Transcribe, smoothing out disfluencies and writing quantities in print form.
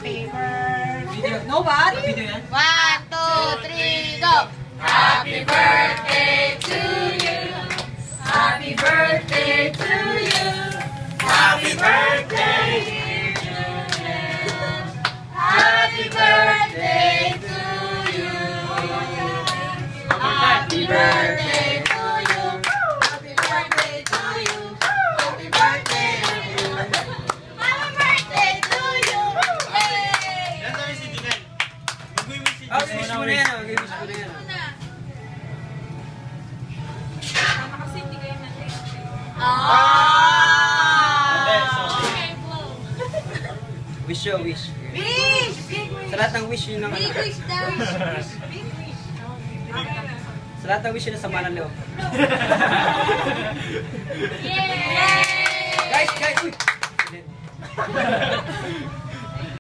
Happy birthday. Nobody? 1, 2, 3, go. Happy birthday to you. Happy birthday to you. Happy birthday, dear Julian. Happy birthday to you. Happy birthday to you. Happy birthday to you. Happy birthday to you. Happy birthday to you. Yay! Wish mo na yan. Wish mo na yan. Wish yo, wish. Wish! Big wish! Sa lahat ng wish yun ng Big wish daw! Big wish! Sa lahat ng wish yun sa Manalo. Yay! Guys! Uy!